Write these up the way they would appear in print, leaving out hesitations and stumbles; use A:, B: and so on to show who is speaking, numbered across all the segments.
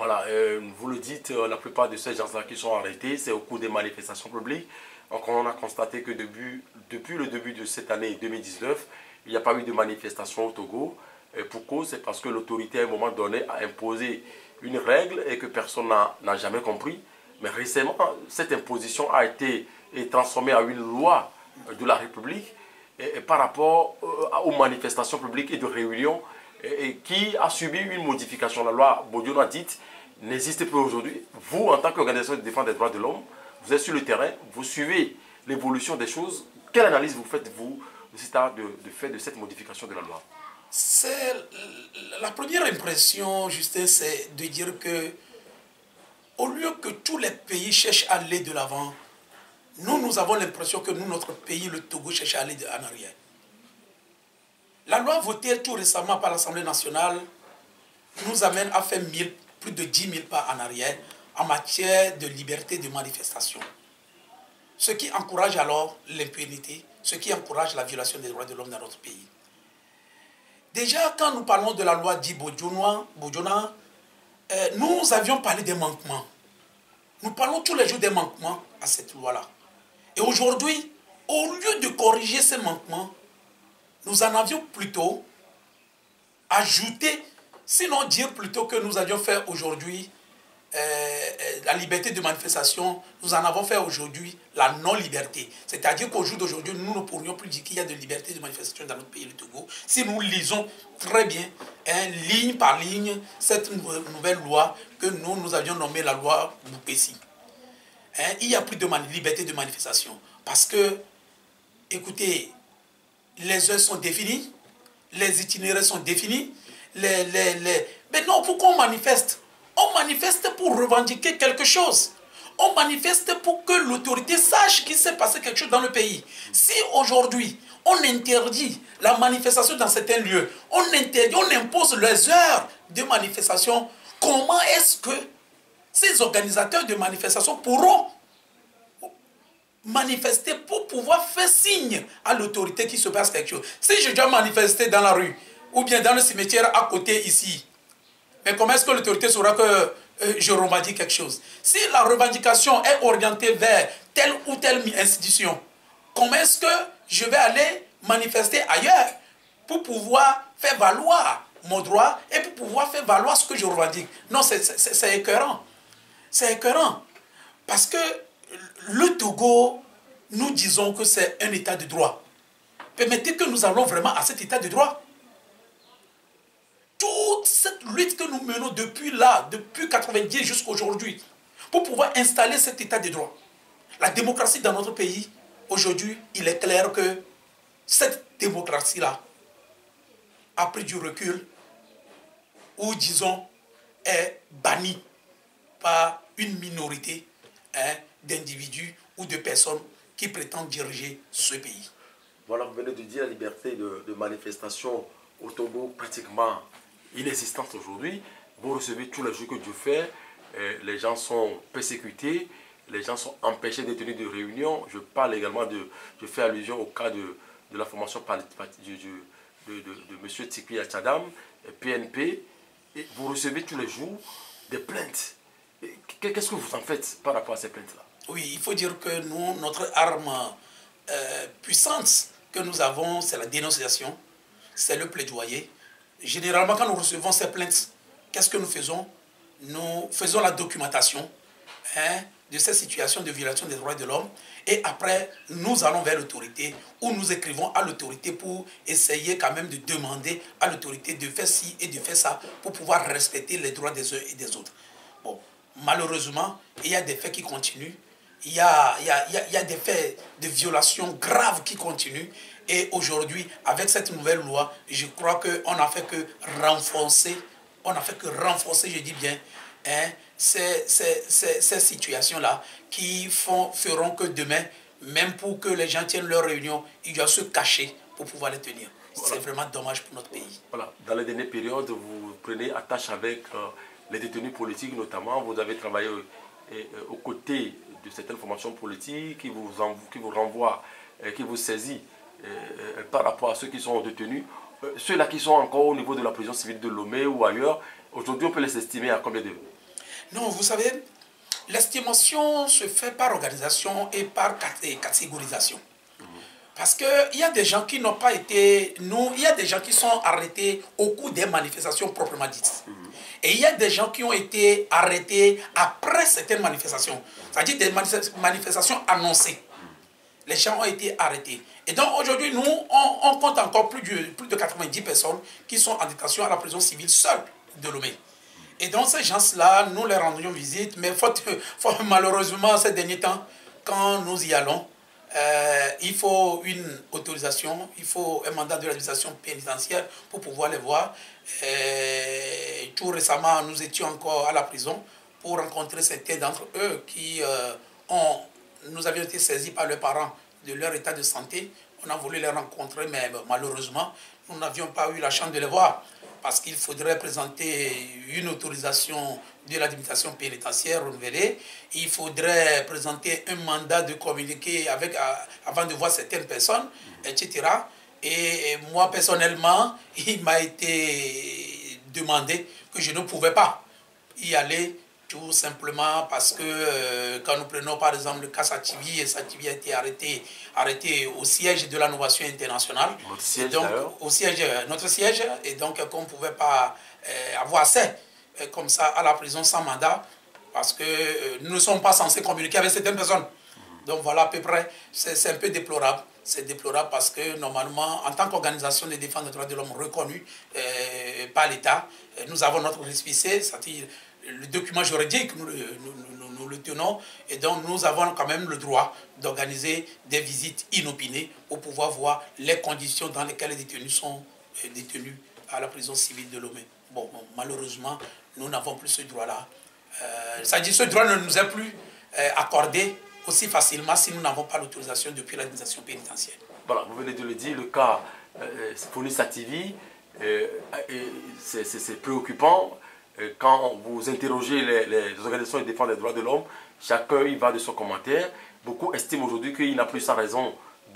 A: Voilà, vous le dites, la plupart de ces gens-là qui sont arrêtés, c'est au cours des manifestations publiques. Donc on a constaté que depuis le début de cette année 2019, il n'y a pas eu de manifestation au Togo. Et pour cause, c'est parce que l'autorité à un moment donné a imposé une règle et que personne n'a jamais compris. Mais récemment, cette imposition a été transformée en une loi de la République et par rapport aux manifestations publiques et de réunions et qui a subi une modification. La loi Bodiona dite n'existe plus aujourd'hui. Vous, en tant qu'organisation de défense des droits de l'homme, vous êtes sur le terrain, vous suivez l'évolution des choses. Quelle analyse vous faites, vous, de fait de cette modification de la loi?
B: La première impression, Justin, c'est de dire que au lieu que tous les pays cherchent à aller de l'avant, nous avons l'impression que notre pays, le Togo, cherche à aller en arrière. La loi votée tout récemment par l'Assemblée nationale nous amène à faire plus de 10 000 pas en arrière en matière de liberté de manifestation. Ce qui encourage alors l'impunité, ce qui encourage la violation des droits de l'homme dans notre pays. Déjà, quand nous parlons de la loi dite Bodiona, nous avions parlé des manquements. Nous parlons tous les jours des manquements à cette loi-là. Et aujourd'hui, au lieu de corriger ces manquements, nous en avions plutôt ajouté, sinon dire plutôt que nous avions fait aujourd'hui la liberté de manifestation, nous en avons fait aujourd'hui la non-liberté. C'est-à-dire qu'au jour d'aujourd'hui, nous ne pourrions plus dire qu'il y a de liberté de manifestation dans notre pays, le Togo, si nous lisons très bien, ligne par ligne, cette nouvelle loi que nous avions nommée la loi Boupessi. Il n'y a plus de liberté de manifestation. Parce que, écoutez, les heures sont définies, les itinéraires sont définis, mais non, pourquoi on manifeste? On manifeste pour revendiquer quelque chose. On manifeste pour que l'autorité sache qu'il s'est passé quelque chose dans le pays. Si aujourd'hui, on interdit la manifestation dans certains lieux, on impose les heures de manifestation, comment est-ce que ces organisateurs de manifestation pourront manifester pour pouvoir faire signe à l'autorité qu'il se passe quelque chose? Si je dois manifester dans la rue, ou bien dans le cimetière à côté ici, mais comment est-ce que l'autorité saura que je revendique quelque chose? Si la revendication est orientée vers telle ou telle institution, comment est-ce que je vais aller manifester ailleurs pour pouvoir faire valoir mon droit et pour pouvoir faire valoir ce que je revendique? Non, c'est écœurant. C'est écœurant. Parce que le Togo, nous disons que c'est un état de droit. Permettez que nous allons vraiment à cet état de droit. Toute cette lutte que nous menons depuis 90 jusqu'à aujourd'hui, pour pouvoir installer cet état de droit. La démocratie dans notre pays, aujourd'hui, il est clair que cette démocratie-là a pris du recul, ou disons, est bannie par une minorité d'individus ou de personnes qui prétendent diriger ce pays.
A: Voilà, vous venez de dire la liberté de manifestation au Togo pratiquement inexistante aujourd'hui. Vous recevez tous les jours que Dieu fait, les gens sont persécutés, les gens sont empêchés de tenir de réunions. Je parle également je fais allusion au cas de la formation de M. Tikwi Achadam, PNP, et vous recevez tous les jours des plaintes. Qu'est-ce que vous en faites par rapport à ces plaintes-là?
B: Oui, il faut dire que nous, notre arme puissante que nous avons, c'est la dénonciation, c'est le plaidoyer. Généralement, quand nous recevons ces plaintes, qu'est-ce que nous faisons? Nous faisons la documentation de ces situations de violation des droits de l'homme et après, nous allons vers l'autorité ou nous écrivons à l'autorité pour essayer quand même de demander à l'autorité de faire ci et de faire ça pour pouvoir respecter les droits des uns et des autres. Bon, malheureusement, il y a des faits qui continuent. Il y a des faits de violation graves qui continuent. Et aujourd'hui, avec cette nouvelle loi, je crois qu'on n'a fait que renforcer, je dis bien, ces situations-là qui feront que demain, même pour que les gens tiennent leur réunion, ils doivent se cacher pour pouvoir les tenir. Voilà. C'est vraiment dommage pour notre pays.
A: Voilà. Dans les dernières périodes, vous prenez attache avec les détenus politiques notamment. Vous avez travaillé aux côtés de certaines formations politiques qui vous renvoient, qui vous saisissent par rapport à ceux qui sont détenus. Ceux-là qui sont encore au niveau de la prison civile de Lomé ou ailleurs, aujourd'hui on peut les estimer à combien de...
B: Non, vous savez, l'estimation se fait par organisation et par catégorisation. Parce qu'il y a des gens qui n'ont pas été... il y a des gens qui sont arrêtés au cours des manifestations proprement dites. Et il y a des gens qui ont été arrêtés après certaines manifestations. C'est-à-dire des manifestations annoncées. Les gens ont été arrêtés. Et donc aujourd'hui, nous, on compte encore plus de 90 personnes qui sont en détention à la prison civile seule de Lomé. Et donc ces gens-là, nous les rendrions visite, mais malheureusement, ces derniers temps, quand nous y allons, il faut une autorisation, il faut un mandat de l'administration pénitentiaire pour pouvoir les voir. Tout récemment, nous étions encore à la prison pour rencontrer certains d'entre eux qui nous avions été saisis par leurs parents de leur état de santé. On a voulu les rencontrer, mais malheureusement, nous n'avions pas eu la chance de les voir parce qu'il faudrait présenter une autorisation de l'administration pénitentiaire renouvelée. Il faudrait présenter un mandat de communiquer avant de voir certaines personnes, etc. Et moi, personnellement, il m'a été demandé que je ne pouvais pas y aller tout simplement parce que quand nous prenons par exemple le cas Sativi, et Sativi a été arrêté au siège de l'innovation internationale.
A: Notre siège,
B: donc, au siège, notre siège, et donc qu'on ne pouvait pas avoir accès comme ça à la prison sans mandat parce que nous ne sommes pas censés communiquer avec certaines personnes. Donc voilà à peu près, c'est un peu déplorable. C'est déplorable parce que normalement, en tant qu'organisation de défense des droits de l'homme reconnue par l'État, nous avons notre récépissé, c'est-à-dire le document juridique, nous le tenons, et donc nous avons quand même le droit d'organiser des visites inopinées pour pouvoir voir les conditions dans lesquelles les détenus sont détenus à la prison civile de Lomé. Bon, malheureusement, nous n'avons plus ce droit-là. C'est-à-dire ce droit ne nous est plus accordé aussi facilement si nous n'avons pas l'autorisation depuis l'administration pénitentiaire.
A: Voilà, vous venez de le dire, le cas Police Sativi, c'est préoccupant. Quand vous interrogez les organisations de défense des droits de l'homme, chacun y va de son commentaire. Beaucoup estiment aujourd'hui qu'il n'a plus sa raison,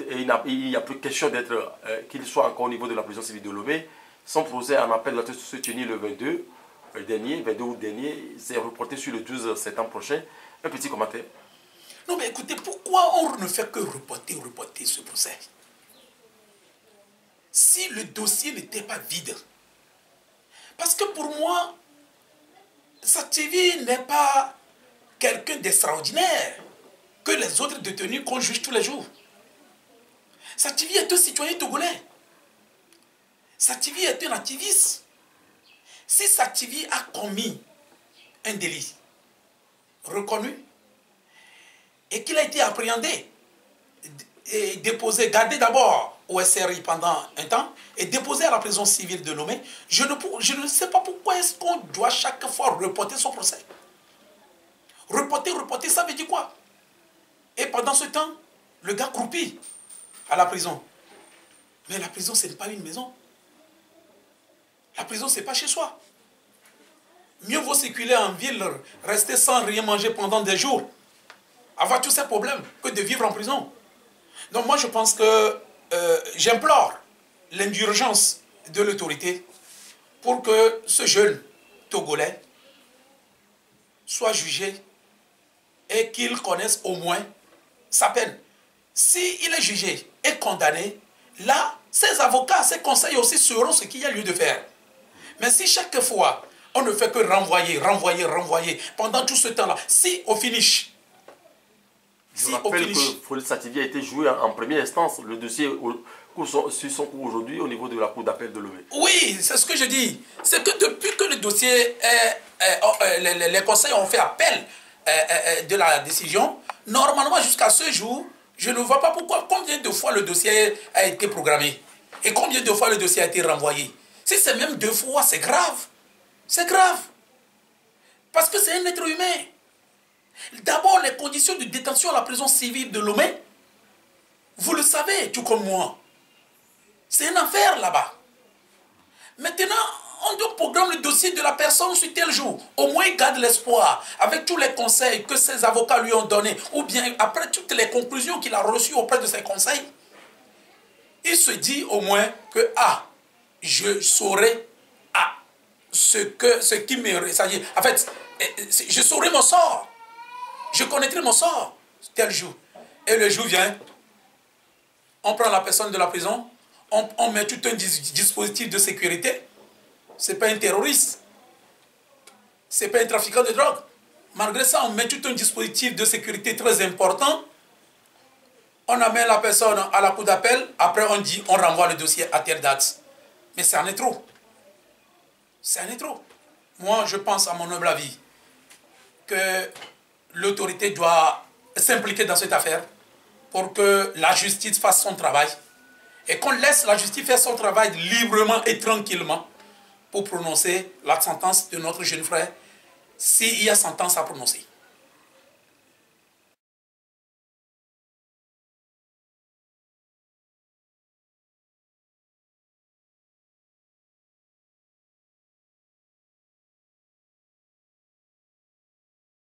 A: il n'y a plus question d'être, qu'il soit encore au niveau de la prison civile de Lomé. Son procès en appel doit se tenir le 22 août dernier, c'est reporté sur le 12 septembre prochain. Un petit commentaire.
B: Non mais écoutez, pourquoi on ne fait que reporter ce procès? Si le dossier n'était pas vide. Parce que pour moi, Sativi n'est pas quelqu'un d'extraordinaire que les autres détenus qu'on juge tous les jours. Sativi est un citoyen togolais. Sativi est un activiste. Si Sativi a commis un délit reconnu et qu'il a été appréhendé et déposé, gardé d'abord au SRI pendant un temps et déposé à la prison civile de Lomé, je ne sais pas pourquoi est-ce qu'on doit chaque fois reporter son procès. Reporter, ça veut dire quoi? Et pendant ce temps, le gars croupit à la prison. Mais la prison, ce n'est pas une maison. La prison, ce n'est pas chez soi. Mieux vaut circuler en ville, rester sans rien manger pendant des jours, avoir tous ces problèmes, que de vivre en prison. Donc moi, je pense que j'implore l'indulgence de l'autorité pour que ce jeune Togolais soit jugé et qu'il connaisse au moins sa peine. S'il est jugé et condamné, là, ses avocats, ses conseils aussi sauront ce qu'il y a lieu de faire. Mais si chaque fois, on ne fait que renvoyer, pendant tout ce temps-là, si au finish...
A: Je rappelle que Police Sativi a été joué en première instance. Le dossier suit son cours aujourd'hui au niveau de la cour d'appel de Lomé.
B: Oui, c'est ce que je dis. C'est que depuis que le dossier, les conseils ont fait appel de la décision, normalement jusqu'à ce jour, je ne vois pas pourquoi, combien de fois le dossier a été programmé et combien de fois le dossier a été renvoyé. Si c'est même 2 fois, c'est grave. C'est grave. Parce que c'est un être humain. D'abord, les conditions de détention à la prison civile de Lomé, vous le savez, tout comme moi. C'est un enfer là-bas. Maintenant, on doit programmer le dossier de la personne sur tel jour. Au moins, il garde l'espoir, avec tous les conseils que ses avocats lui ont donnés, ou bien après toutes les conclusions qu'il a reçues auprès de ses conseils, il se dit au moins que, je saurai ce qui me... En fait, je saurai mon sort. Je connaîtrai mon sort tel jour. Et le jour vient, on prend la personne de la prison, on met tout un dispositif de sécurité. Ce n'est pas un terroriste. Ce n'est pas un trafiquant de drogue. Malgré ça, on met tout un dispositif de sécurité très important. On amène la personne à la cour d'appel. Après, on dit, on renvoie le dossier à telle date. Mais ça en est trop. Ça en est trop. Moi, je pense, à mon humble avis, que l'autorité doit s'impliquer dans cette affaire pour que la justice fasse son travail et qu'on laisse la justice faire son travail librement et tranquillement pour prononcer la sentence de notre jeune frère s'il y a sentence à prononcer.